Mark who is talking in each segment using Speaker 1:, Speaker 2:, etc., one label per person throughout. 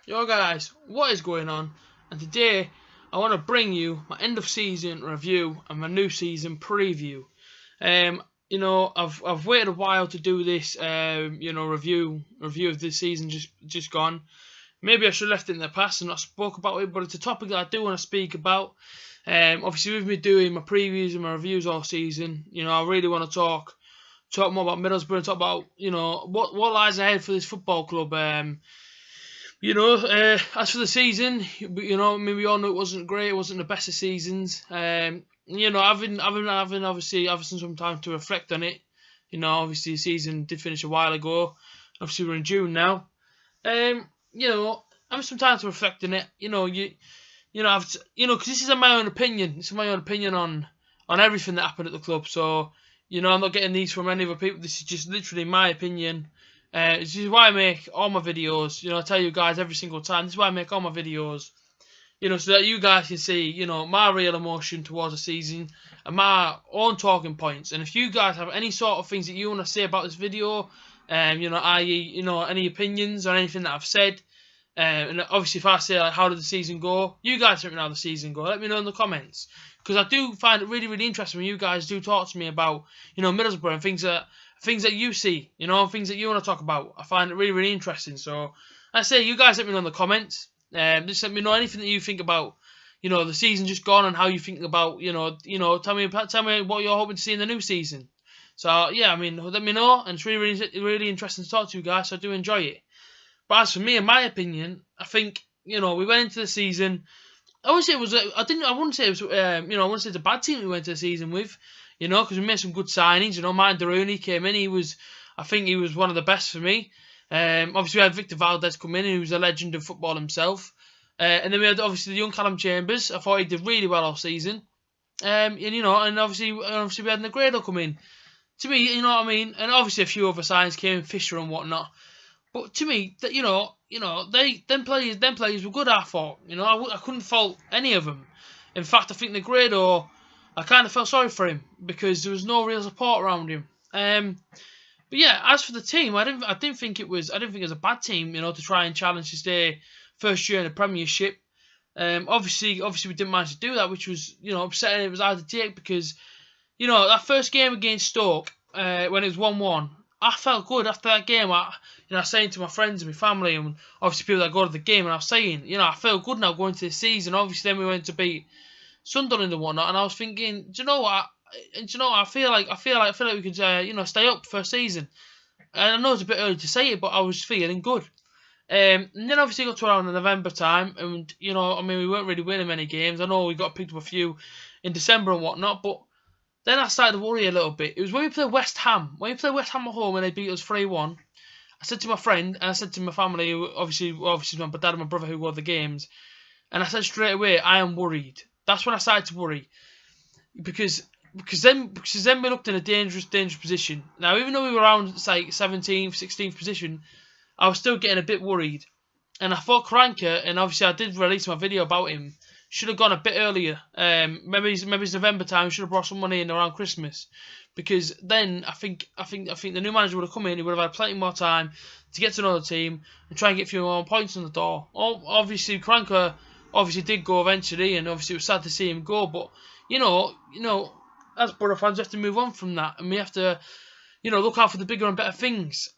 Speaker 1: Yo guys, what is going on? And today I want to bring you my end of season review and my new season preview. I've waited a while to do this. Review of this season just gone. Maybe I should have left it in the past and not spoke about it, but it's a topic that I do want to speak about. Obviously, with me doing my previews and my reviews all season, I really want to talk more about Middlesbrough, talk about what lies ahead for this football club. As for the season, we all know it wasn't great. It wasn't the best of seasons. I've been obviously having some time to reflect on it. Obviously the season did finish a while ago. Obviously we're in June now. Having some time to reflect on it. Because this is my own opinion. This is my own opinion on everything that happened at the club. So, I'm not getting these from any other people. This is just literally my opinion. This is why I make all my videos. I tell you guys every single time. This is why I make all my videos. So that you guys can see, my real emotion towards the season and my own talking points. And if you guys have any sort of things that you want to say about this video, i.e., any opinions or anything that I've said, and obviously if I say like, how did the season go, you guys let me know how the season go. Let me know in the comments, because I do find it really, really interesting when you guys do talk to me about, Middlesbrough and things that you see, things that you want to talk about. I find it really, really interesting. So I say, you guys let me know in the comments. Just let me know anything that you think about, the season just gone and how you think about, tell me what you're hoping to see in the new season. So yeah, let me know, and it's really, really, really interesting to talk to you guys. So I do enjoy it. But as for me, in my opinion, I think we went into the season. I wouldn't say it was. I wouldn't say it was. I wouldn't say it's a bad team we went to the season with. Because we made some good signings. Martin Rooney came in. I think he was one of the best for me. Obviously, we had Victor Valdez come in, who's a legend of football himself. And then we had obviously the young Callum Chambers. I thought he did really well all season. And obviously we had Negredo come in. To me, and obviously a few other signings came, Fisher and whatnot. But to me, that them players were good. I thought, I couldn't fault any of them. In fact, I think Negredo, I kind of felt sorry for him because there was no real support around him. But yeah, as for the team, I didn't think it was a bad team, to try and challenge to stay first year in the Premiership. Obviously we didn't manage to do that, which was upsetting. It was hard to take because that first game against Stoke, when it was 1-1, I felt good after that game. I was saying to my friends and my family and obviously people that go to the game, and I was saying, I feel good now going to the season. Obviously then we went to beat Sunderland and whatnot, and I was thinking, do you know what? I feel like we could, stay up for a season. And I know it's a bit early to say it, but I was feeling good. And then obviously got to around the November time, and we weren't really winning many games. I know we got picked up a few in December and whatnot, but then I started to worry a little bit. It was when we played West Ham. When we played West Ham at home and they beat us 3-1. I said to my friend and I said to my family, obviously my dad and my brother who were the games, and I said straight away, I am worried. That's when I started to worry, because then we looked in a dangerous position. Now, even though we were around like 17th, 16th position, I was still getting a bit worried. And I thought Kranker, and obviously I did release my video about him, should have gone a bit earlier. Maybe it's November time. Should have brought some money in around Christmas, because then I think the new manager would have come in. He would have had plenty more time to get to know the team and try and get a few more points on the door. Obviously, Kranker did go eventually, and obviously it was sad to see him go. But as Borough fans, we have to move on from that, and we have to look out for the bigger and better things.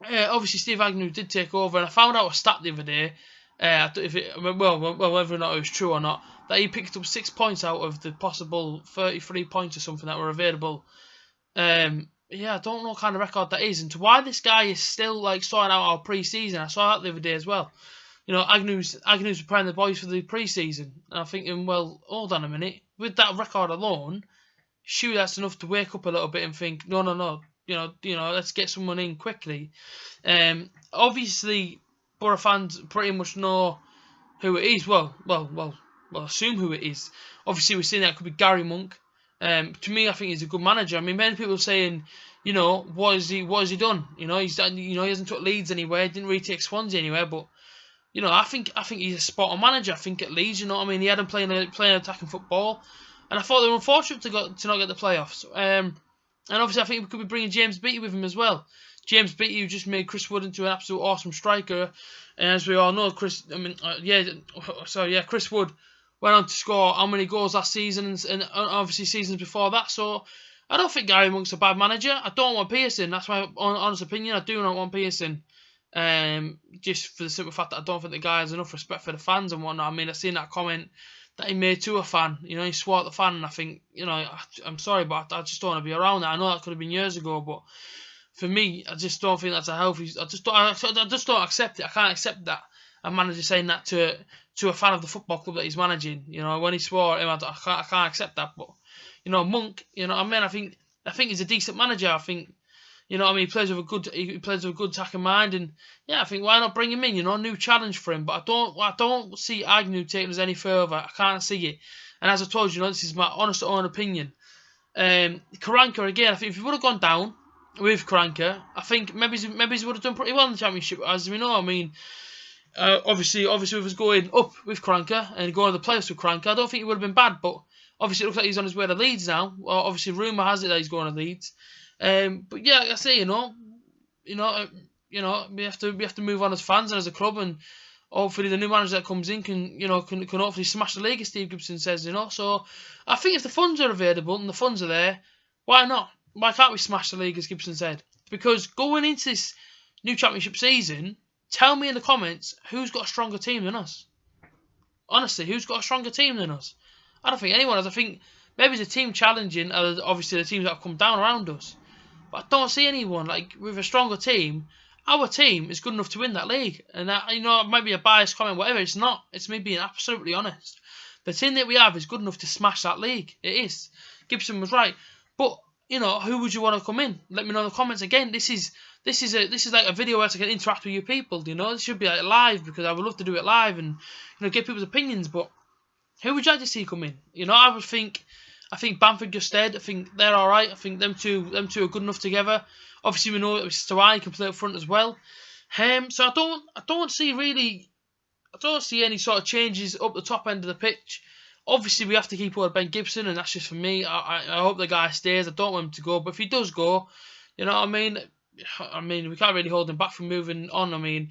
Speaker 1: Obviously Steve Agnew did take over, and I found out a stat the other day. Whether or not it was true or not, that he picked up 6 points out of the possible 33 points or something that were available. I don't know what kind of record that is, and to why this guy is still sorting out our pre-season. I saw that the other day as well. Agnew's preparing the boys for the pre-season, and I'm thinking, well, hold on a minute. With that record alone, surely that's enough to wake up a little bit and think, no. Let's get someone in quickly. Obviously, Borough fans pretty much know who it is. Well, assume who it is. Obviously, we're seeing that it could be Gary Monk. To me, I think he's a good manager. Many people are saying, what has he done? He hasn't took Leeds anywhere. Didn't really take Swansea anywhere. But I think he's a spot on manager. I think at Leeds, he had him playing attacking football, and I thought they were unfortunate to not get the playoffs. And obviously, I think we could be bringing James Beattie with him as well. James Beattie, who just made Chris Wood into an absolute awesome striker. And as we all know, Chris Wood went on to score how many goals last season and obviously seasons before that. So I don't think Gary Monk's a bad manager. I don't want Pearson. That's my honest opinion. I do not want Pearson. Just for the simple fact that I don't think the guy has enough respect for the fans and whatnot. I mean, I've seen that comment that he made to a fan. You know, he swore at the fan, and I think, you know, I'm sorry, but I just don't want to be around that. I know that could have been years ago, but for me, I just don't think that's a healthy. I just don't accept it. I can't accept that a manager saying that to a fan of the football club that he's managing. You know, when he swore at him, I can't accept that. But you know, Monk, you know, I mean, I think he's a decent manager. I think, you know, I mean, he plays with a good attacking mind, and yeah, I think why not bring him in? You know, new challenge for him. But I don't see Agnew taking us any further. I can't see it. And as I told you, this is my honest own opinion. Karanka again. I think if he would have gone down with Karanka, I think maybe he would have done pretty well in the Championship. As we know, I mean, obviously with us going up with Karanka and going to the playoffs with Karanka, I don't think it would have been bad. But obviously, it looks like he's on his way to Leeds now. Well, obviously, rumour has it that he's going to Leeds. But yeah, like I say, you know, we have to move on as fans and as a club, and hopefully the new manager that comes in can hopefully smash the league, as Steve Gibson says, you know. So I think if the funds are available and the funds are there, why not? Why can't we smash the league, as Gibson said? Because going into this new Championship season, tell me in the comments who's got a stronger team than us. Honestly, who's got a stronger team than us? I don't think anyone has. I think maybe the team challenging are obviously the teams that have come down around us. But I don't see anyone like with a stronger team. Our team is good enough to win that league, and that, you know, it might be a biased comment, whatever. It's not. It's me being absolutely honest. The team that we have is good enough to smash that league. It is. Gibson was right, but you know, who would you want to come in? Let me know in the comments. Again, this is like a video where I can interact with you people. You know, this should be like live, because I would love to do it live and, you know, get people's opinions. But who would you like to see come in? You know, I think Bamford just dead. I think they're all right. I think them two are good enough together. Obviously, we know that Sawai can play up front as well. So I don't see any sort of changes up the top end of the pitch. Obviously, we have to keep hold of Ben Gibson, and that's just for me. I hope the guy stays. I don't want him to go, but if he does go, you know what I mean, we can't really hold him back from moving on. I mean,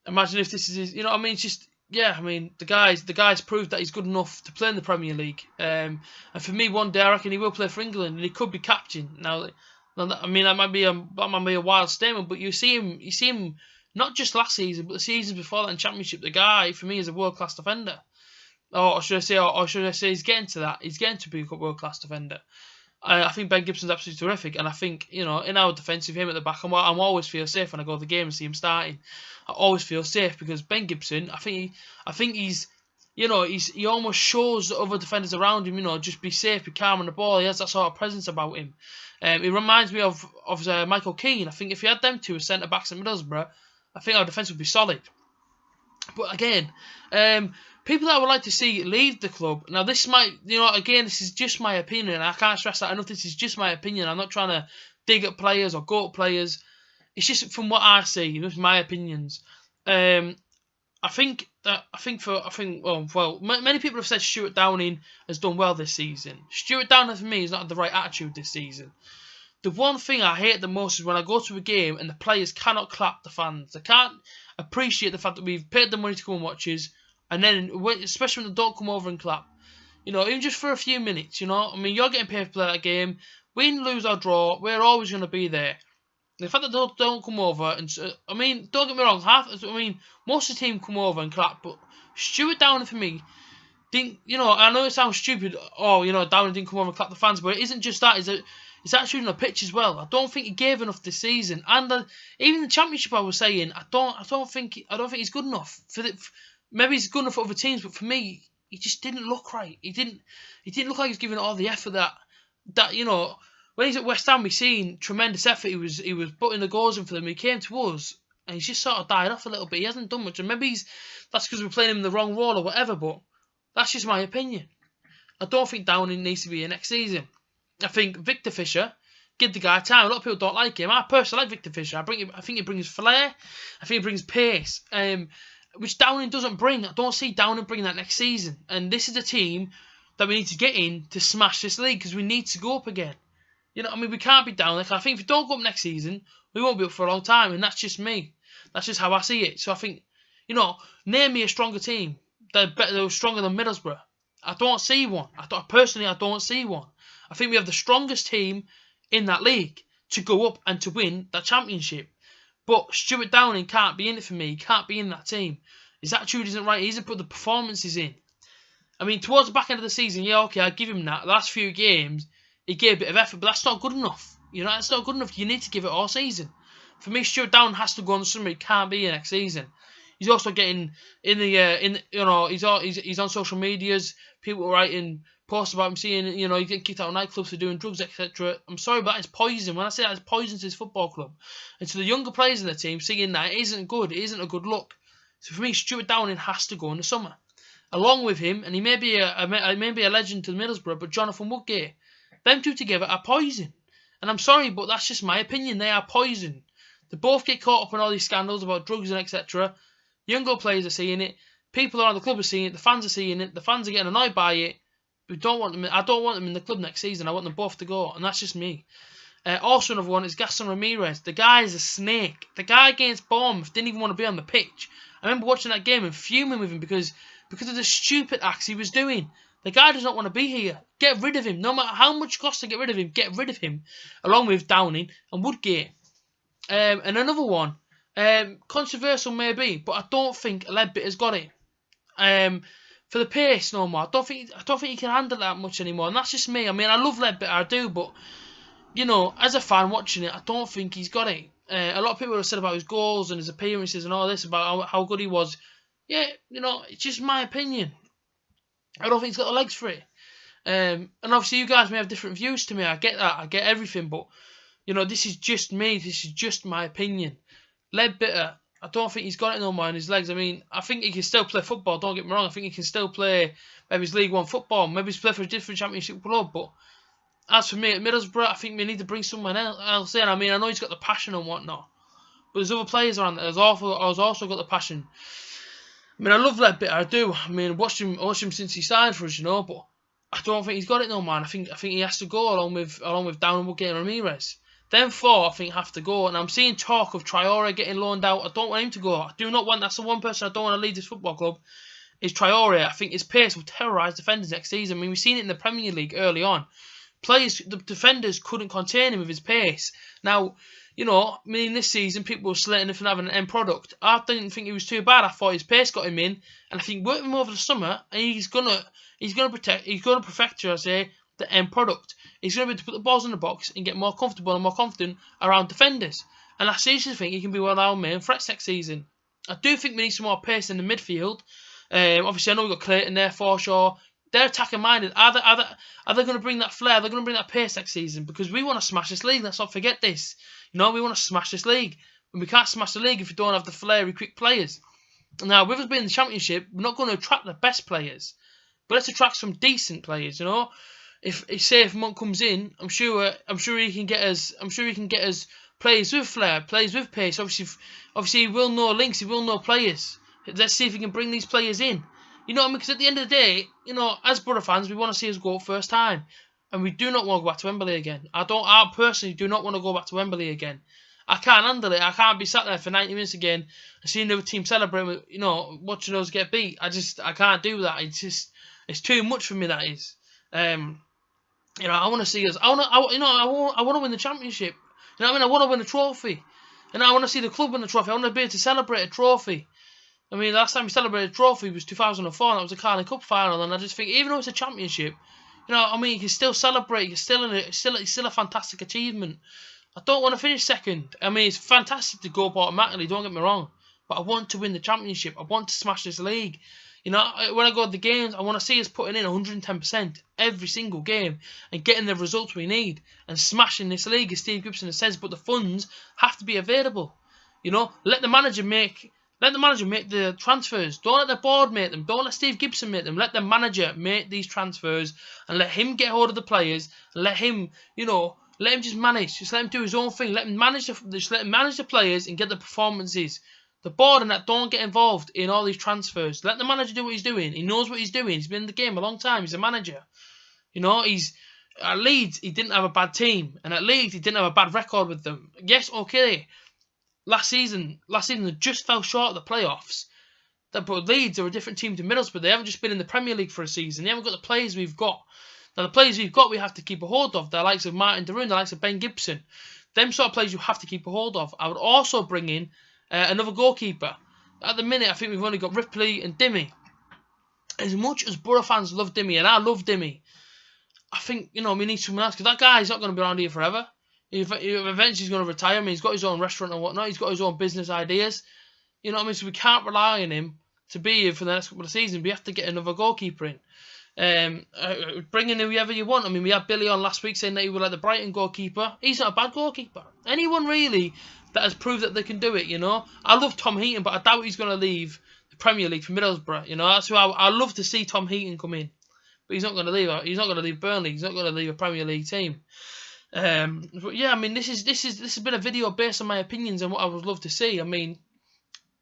Speaker 1: imagine if this is his, you know what I mean? It's just, yeah, I mean, the guy's proved that he's good enough to play in the Premier League. And for me, one day I reckon he will play for England, and he could be captain. Now, I mean, that might be a wild statement, but you see him not just last season, but the seasons before that in Championship. The guy, for me, is a world-class defender. Or should I say he's getting to that. He's getting to be a world-class defender. I think Ben Gibson's absolutely terrific, and I think, you know, in our defence, with him at the back, I'm always feel safe when I go to the game and see him starting. I always feel safe because Ben Gibson, I think he's, you know, he almost shows the other defenders around him, you know, just be safe, be calm on the ball. He has that sort of presence about him. It reminds me of Michael Keane. I think if you had them two as centre backs at Middlesbrough, I think our defence would be solid. But again, people that I would like to see leave the club. Now, this might, you know, again, this is just my opinion. I can't stress that enough. This is just my opinion. I'm not trying to dig at players or go at players. It's just from what I see. It's my opinions. Many people have said Stuart Downing has done well this season. Stuart Downing, for me, has not had the right attitude this season. The one thing I hate the most is when I go to a game and the players cannot clap the fans. They can't appreciate the fact that we've paid the money to come and watch us, and then, especially when they don't come over and clap. You know, even just for a few minutes, you know. I mean, you're getting paid to play that game. Win, lose or draw, we're always going to be there. The fact that they don't come over, and I mean, don't get me wrong, most of the team come over and clap, but Stuart Downing, for me, didn't, you know, I know it sounds stupid, you know, Downing didn't come over and clap the fans, but it isn't just that, it's actually on the pitch as well. I don't think he gave enough this season, and even the Championship, I was saying, I don't think he's good enough maybe he's good enough for other teams, but for me, he just didn't look right. He didn't look like he was giving all the effort that you know. When he's at West Ham, we've seen tremendous effort. He was putting the goals in for them. He came to us, and he's just sort of died off a little bit. He hasn't done much, and maybe that's because we're playing him in the wrong role or whatever. But that's just my opinion. I don't think Downing needs to be here next season. I think Victor Fisher, give the guy time. A lot of people don't like him. I personally like Victor Fisher. I think he brings flair. I think he brings pace. Which Downing doesn't bring. I don't see Downing bringing that next season. And this is a team that we need to get in to smash this league, because we need to go up again. You know, I mean, we can't be down. Like, I think if we don't go up next season, we won't be up for a long time, and that's just me. That's just how I see it. So I think, name me a stronger team that was stronger than Middlesbrough. I don't see one. Personally, I don't see one. I think we have the strongest team in that league to go up and to win that championship. But Stuart Downing can't be in it for me. He can't be in that team. His attitude isn't right. He hasn't put the performances in. I mean, towards the back end of the season, yeah, okay, I give him that. The last few games, he gave a bit of effort, but that's not good enough. That's not good enough. You need to give it all season. For me, Stuart Downing has to go on the summer. He can't be here next season. He's also getting he's on social medias. People writing posts about him saying, he's getting kicked out of nightclubs for doing drugs, etc. I'm sorry, but that is poison. When I say that, it's poison to his football club. And to the younger players in the team, seeing that it isn't good. It isn't a good look. So for me, Stuart Downing has to go in the summer. Along with him, and he may be a legend to Middlesbrough, but Jonathan Woodgate. Them two together are poison. And I'm sorry, but that's just my opinion. They are poison. They both get caught up in all these scandals about drugs and etc. Younger players are seeing it. People around the club are seeing it. The fans are seeing it. The fans are getting annoyed by it. I don't want them in the club next season. I want them both to go, and that's just me. Also, another one is Gaston Ramirez. The guy is a snake. The guy against Bournemouth didn't even want to be on the pitch. I remember watching that game and fuming with him because of the stupid acts he was doing. The guy does not want to be here. Get rid of him. No matter how much it costs to get rid of him, get rid of him. Along with Downing and Woodgate. And another one, controversial maybe, but I don't think Leadbitter's got it. For the pace no more. I don't think he can handle that much anymore, and that's just me. I mean, I love Leadbitter, I do, but as a fan watching it, I don't think he's got it. A lot of people have said about his goals and his appearances and all this about how good he was. Yeah, it's just my opinion. I don't think he's got the legs for it. And obviously you guys may have different views to me. I get that. I get everything, but this is just me. This is just my opinion. Leadbitter, I don't think he's got it no more in his legs. I mean, I think he can still play football, don't get me wrong. I think he can still play maybe his League One football, maybe he's play for a different championship club, but as for me at Middlesbrough, I think we need to bring someone else in. I mean, I know he's got the passion and whatnot, but there's other players around there. There's also got the passion. I mean, I love Leadbitter, I do. I mean, watched him since he signed for us, but I don't think he's got it no more. I think he has to go along with Downing, Woodgate and Ramirez. Them four, I think, have to go. And I'm seeing talk of Traore getting loaned out. I don't want him to go. I do not want. That's the one person I don't want to lead this football club. Is Traore. I think his pace will terrorise defenders next season. I mean, we've seen it in the Premier League early on. The defenders couldn't contain him with his pace. Now, this season people were slating him for having an end product. I didn't think he was too bad. I thought his pace got him in, and I think working him over the summer, and he's gonna perfect, I say, the end product. He's going to be able to put the balls in the box and get more comfortable and more confident around defenders. And I seriously think he can be one of our main threats next season. I do think we need some more pace in the midfield. Obviously, I know we've got Clayton there, Forshaw. They're attacking minded. Are they going to bring that flair? Are they going to bring that pace next season? Because we want to smash this league. Let's not forget this. We want to smash this league. And we can't smash the league if we don't have the flary, quick players. Now, with us being in the Championship, we're not going to attract the best players. But let's attract some decent players, If Monk comes in, I'm sure he can get us. I'm sure he can get us players with flair, players with pace. Obviously, he will know links. He will know players. Let's see if he can bring these players in. Because at the end of the day, as Borough fans, we want to see us go up first time, and we do not want to go back to Wembley again. I personally do not want to go back to Wembley again. I can't handle it. I can't be sat there for 90 minutes again and seeing the other team celebrate. Watching us get beat. I can't do that. It's too much for me. That is. I want to see us. I want to win the championship. I want to win a trophy. And I want to see the club win the trophy. I want to be able to celebrate a trophy. I mean, last time we celebrated a trophy was 2004. That was a Carling Cup final. And I just think, even though it's a championship, you can still celebrate. It's still a fantastic achievement. I don't want to finish second. I mean, it's fantastic to go up automatically. Don't get me wrong. But I want to win the championship. I want to smash this league. When I go to the games, I want to see us putting in 110% every single game and getting the results we need and smashing this league, as Steve Gibson says. But the funds have to be available. Let the manager make the transfers. Don't let the board make them. Don't let Steve Gibson make them. Let the manager make these transfers and let him get hold of the players. And let him, let him just manage. Just let him do his own thing. Let him manage the players and get the performances. The board and that don't get involved in all these transfers. Let the manager do what he's doing. He knows what he's doing. He's been in the game a long time. He's a manager. at Leeds, he didn't have a bad team, and at Leeds, he didn't have a bad record with them. Yes, okay. Last season, they just fell short of the playoffs. But Leeds are a different team to Middlesbrough. They haven't just been in the Premier League for a season. They haven't got the players we've got. Now, the players we've got, we have to keep a hold of. The likes of Martin de Roon, the likes of Ben Gibson. Them sort of players you have to keep a hold of. I would also bring in another goalkeeper. At the minute, I think we've only got Ripley and Dimmy. As much as Borough fans love Dimmy, and I love Dimmy, I think, you know, we need someone else. Because that guy's not going to be around here forever. Eventually he's going to retire. I mean, he's got his own restaurant and whatnot. He's got his own business ideas. You know what I mean? So we can't rely on him to be here for the next couple of seasons. We have to get another goalkeeper in. Bring in whoever you want. I mean, we had Billy on last week saying that he would like the Brighton goalkeeper. He's not a bad goalkeeper. Anyone really that has proved that they can do it, you know. I love Tom Heaton, but I doubt he's going to leave the Premier League for Middlesbrough. You know, that's who I love to see Tom Heaton come in. But he's not going to leave. He's not going to leave Burnley. He's not going to leave a Premier League team. But yeah, I mean, this has been a video based on my opinions and what I would love to see. I mean,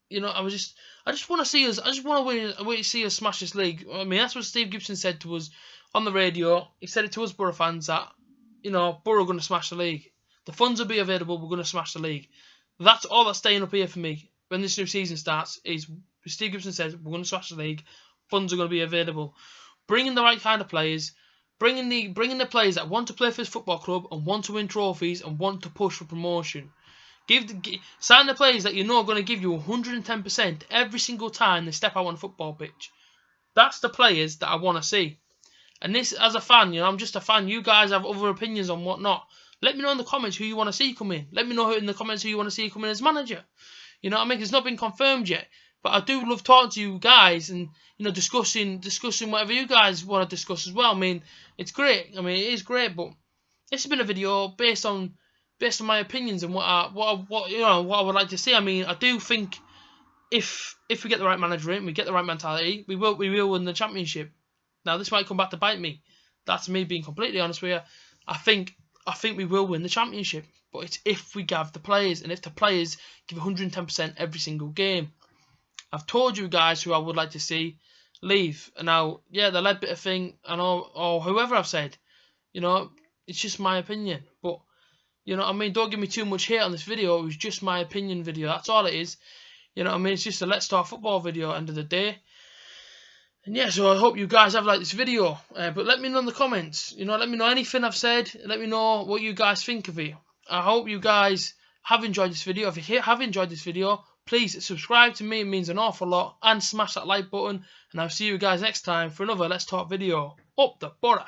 Speaker 1: you know, I just want to see us. I just want to see us smash this league. I mean, that's what Steve Gibson said to us on the radio. He said it to us Borough fans that, you know, Borough are going to smash the league. The funds will be available. We're going to smash the league. That's all that's staying up here for me when this new season starts. Is Steve Gibson says we're going to smash the league. Funds are going to be available. Bringing the right kind of players. Bringing the players that want to play for his football club and want to win trophies and want to push for promotion. Sign the players that you know are going to give you 110% every single time they step out on a football pitch. That's the players that I want to see. And this, as a fan, you know, I'm just a fan. You guys have other opinions on whatnot. Let me know in the comments who you want to see come in. Let me know in the comments who you want to see come in as manager. You know what I mean? It's not been confirmed yet. But I do love talking to you guys and, you know, discussing whatever you guys want to discuss as well. I mean, it's great. I mean, it is great, but this has been a video based on my opinions and what I would like to see. I mean, I do think if we get the right manager in, we get the right mentality, we will win the championship. Now, this might come back to bite me. That's me being completely honest with you. I think we will win the championship, but it's if we have the players and if the players give 110% every single game. I've told you guys who I would like to see leave. And now, yeah, the Leadbitter thing and or whoever I've said, you know, it's just my opinion. But, you know what I mean? Don't give me too much hate on this video. It was just my opinion video. That's all it is. You know what I mean? It's just a Let's Talk Football video at the end of the day. And yeah, so I hope you guys have liked this video. But let me know in the comments. You know, let me know anything I've said. Let me know what you guys think of it. I hope you guys have enjoyed this video. If you have enjoyed this video, please subscribe to me. It means an awful lot. And smash that like button. And I'll see you guys next time for another Let's Talk video. Up the Borough.